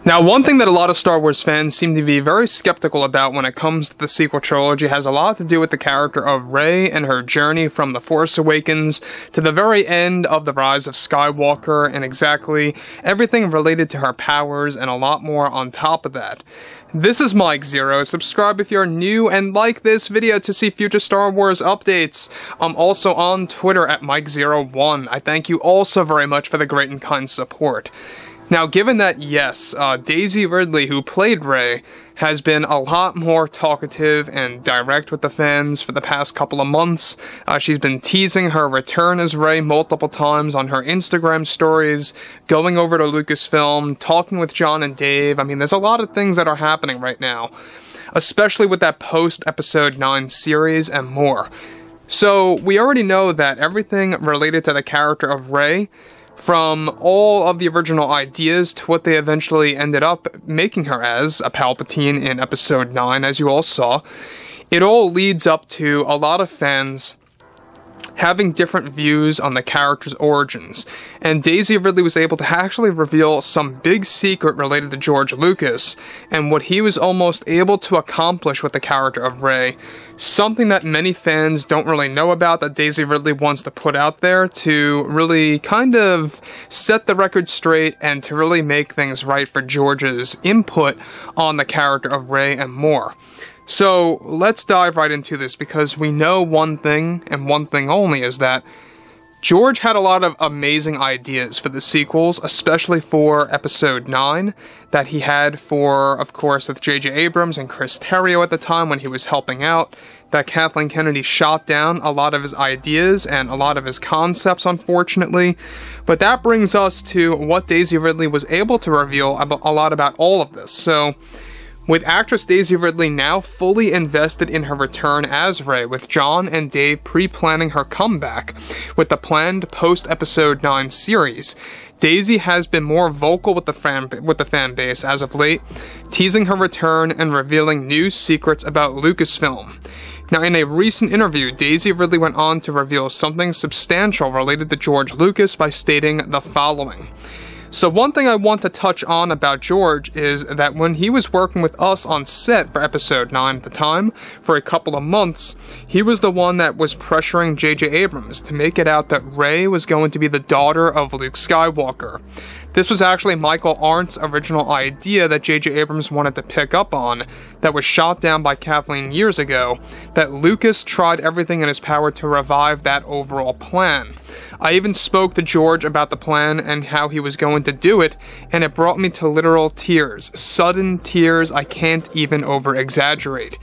Now, one thing that a lot of Star Wars fans seem to be very skeptical about when it comes to the sequel trilogy has a lot to do with the character of Rey and her journey from The Force Awakens to the very end of The Rise of Skywalker, and exactly everything related to her powers and a lot more on top of that. This is Mike Zero. Subscribe if you're new and like this video to see future Star Wars updates. I'm also on Twitter at Mike01. I thank you all so very much for the great and kind support. Now, given that, yes, Daisy Ridley, who played Rey, has been a lot more talkative and direct with the fans for the past couple of months. She's been teasing her return as Rey multiple times on her Instagram stories, going over to Lucasfilm, talking with John and Dave. I mean, there's a lot of things that are happening right now, especially with that post-Episode 9 series and more. So, we already know that everything related to the character of Rey, from all of the original ideas to what they eventually ended up making her as, a Palpatine in Episode 9, as you all saw, it all leads up to a lot of fans having different views on the character's origins, and Daisy Ridley was able to actually reveal some big secret related to George Lucas, and what he was almost able to accomplish with the character of Rey, something that many fans don't really know about that Daisy Ridley wants to put out there to really kind of set the record straight and to really make things right for George's input on the character of Rey and more. So, let's dive right into this, because we know one thing, and one thing only, is that George had a lot of amazing ideas for the sequels, especially for Episode 9, that he had for, of course, with J.J. Abrams and Chris Terrio at the time when he was helping out, that Kathleen Kennedy shot down a lot of his ideas and a lot of his concepts, unfortunately. But that brings us to what Daisy Ridley was able to reveal a lot about all of this. So, with actress Daisy Ridley now fully invested in her return as Rey, with John and Dave pre-planning her comeback with the planned post-Episode 9 series, Daisy has been more vocal with the fan base as of late, teasing her return and revealing new secrets about Lucasfilm. Now, in a recent interview, Daisy Ridley went on to reveal something substantial related to George Lucas by stating the following. So one thing I want to touch on about George is that when he was working with us on set for Episode 9 at the time, for a couple of months, he was the one that was pressuring J.J. Abrams to make it out that Rey was going to be the daughter of Luke Skywalker. This was actually Michael Arndt's original idea that J.J. Abrams wanted to pick up on, that was shot down by Kathleen years ago, that Lucas tried everything in his power to revive that overall plan. I even spoke to George about the plan and how he was going to do it, and it brought me to literal tears. Sudden tears I can't even over-exaggerate.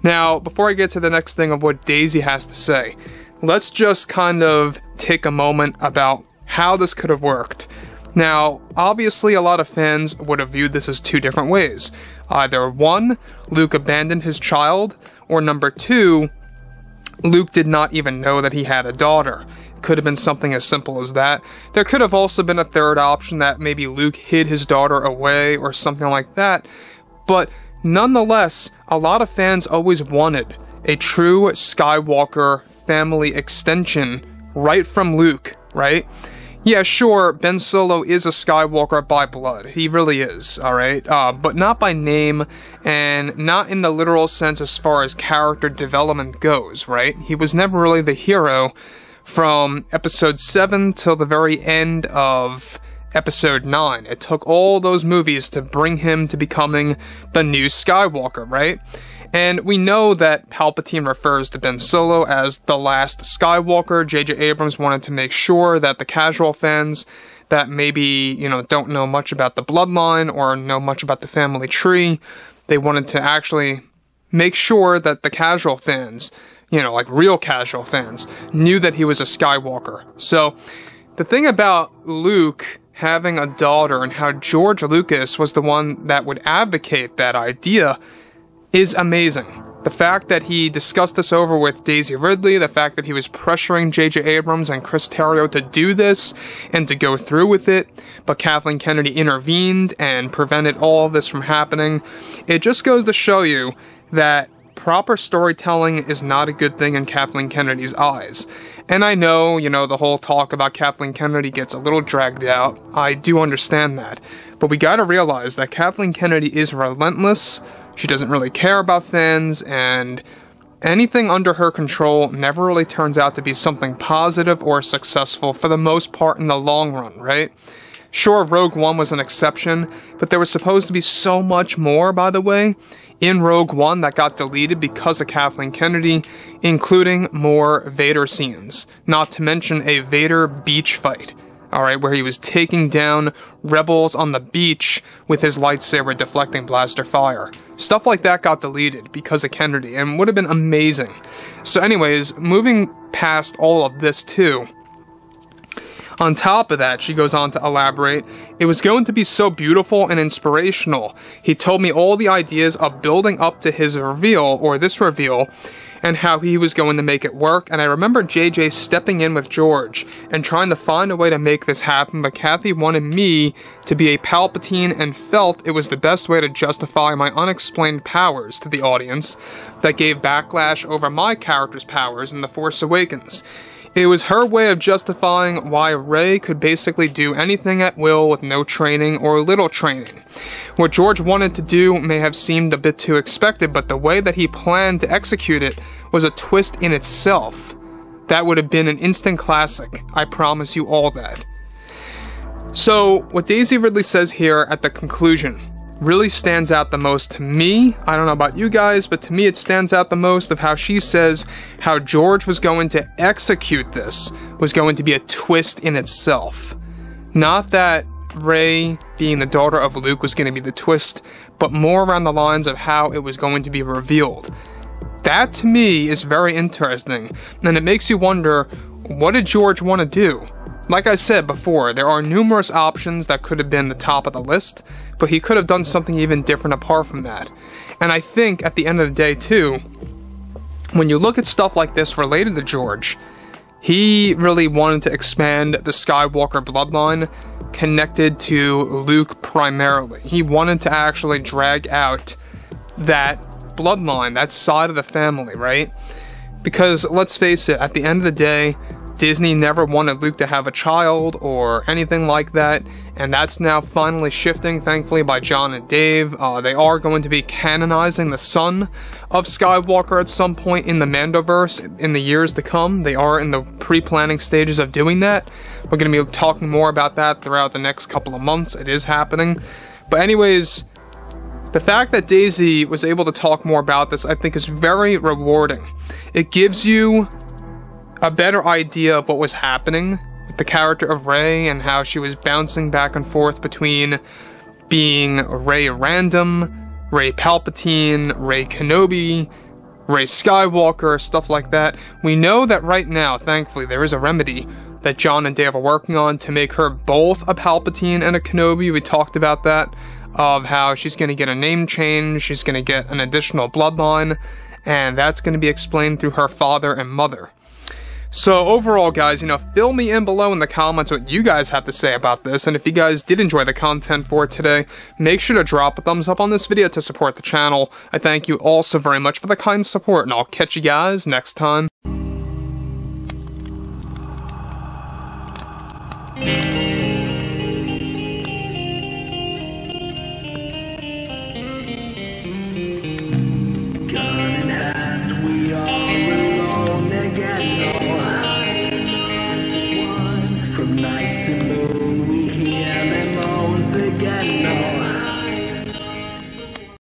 Now, before I get to the next thing of what Daisy has to say, let's just kind of take a moment about how this could have worked. Now, obviously a lot of fans would have viewed this as two different ways. Either one, Luke abandoned his child, or number two, Luke did not even know that he had a daughter. Could have been something as simple as that. There could have also been a third option that maybe Luke hid his daughter away or something like that. But nonetheless, a lot of fans always wanted a true Skywalker family extension right from Luke, right? Yeah, sure, Ben Solo is a Skywalker by blood. He really is, alright? But not by name, and not in the literal sense as far as character development goes, right? He was never really the hero from Episode 7 till the very end of Episode 9. It took all those movies to bring him to becoming the new Skywalker, right? And we know that Palpatine refers to Ben Solo as the last Skywalker. J.J. Abrams wanted to make sure that the casual fans that maybe, don't know much about the bloodline or know much about the family tree, they wanted to actually make sure that the casual fans, like real casual fans, knew that he was a Skywalker. So, the thing about Luke having a daughter and how George Lucas was the one that would advocate that idea is amazing. The fact that he discussed this over with Daisy Ridley, the fact that he was pressuring J.J. Abrams and Chris Terrio to do this and to go through with it, but Kathleen Kennedy intervened and prevented all of this from happening, it just goes to show you that proper storytelling is not a good thing in Kathleen Kennedy's eyes. And I know, you know, the whole talk about Kathleen Kennedy gets a little dragged out. I do understand that. But we gotta realize that Kathleen Kennedy is relentless. She doesn't really care about fans, and anything under her control never really turns out to be something positive or successful for the most part in the long run, right? Sure, Rogue One was an exception, but there was supposed to be so much more, by the way, in Rogue One that got deleted because of Kathleen Kennedy, including more Vader scenes, not to mention a Vader beach fight, alright, where he was taking down rebels on the beach with his lightsaber deflecting blaster fire. Stuff like that got deleted because of Kennedy, and would have been amazing. So anyways, moving past all of this too, on top of that, she goes on to elaborate, it was going to be so beautiful and inspirational. He told me all the ideas of building up to his reveal, or this reveal, and how he was going to make it work, and I remember JJ stepping in with George and trying to find a way to make this happen, but Kathy wanted me to be a Palpatine and felt it was the best way to justify my unexplained powers to the audience that gave backlash over my character's powers in The Force Awakens. It was her way of justifying why Rey could basically do anything at will with no training or little training. What George wanted to do may have seemed a bit too expected, but the way that he planned to execute it was a twist in itself. That would have been an instant classic, I promise you all that. So, what Daisy Ridley says here at the conclusion really stands out the most to me. I don't know about you guys, but to me it stands out the most of how she says how George was going to execute this was going to be a twist in itself. Not that Rey being the daughter of Luke was going to be the twist, but more around the lines of how it was going to be revealed. That to me is very interesting, and it makes you wonder, what did George want to do? Like I said before, there are numerous options that could have been the top of the list, but he could have done something even different apart from that. And I think at the end of the day too, when you look at stuff like this related to George, he really wanted to expand the Skywalker bloodline connected to Luke primarily. He wanted to actually drag out that bloodline, that side of the family, right? Because let's face it, at the end of the day, Disney never wanted Luke to have a child or anything like that, and that's now finally shifting, thankfully, by John and Dave. They are going to be canonizing the son of Skywalker at some point in the Mandoverse in the years to come. They are in the pre-planning stages of doing that. We're going to be talking more about that throughout the next couple of months. It is happening. But anyways, the fact that Daisy was able to talk more about this, I think, is very rewarding. It gives you a better idea of what was happening with the character of Rey and how she was bouncing back and forth between being Rey Random, Rey Palpatine, Rey Kenobi, Rey Skywalker, stuff like that. We know that right now, thankfully, there is a remedy that John and Dave are working on to make her both a Palpatine and a Kenobi. We talked about that, of how she's going to get a name change, she's going to get an additional bloodline, and that's going to be explained through her father and mother. So overall, guys, fill me in below in the comments what you guys have to say about this, and if you guys did enjoy the content for today, make sure to drop a thumbs up on this video to support the channel. I thank you all so very much for the kind support, and I'll catch you guys next time. Night to moon, we hear them moans again.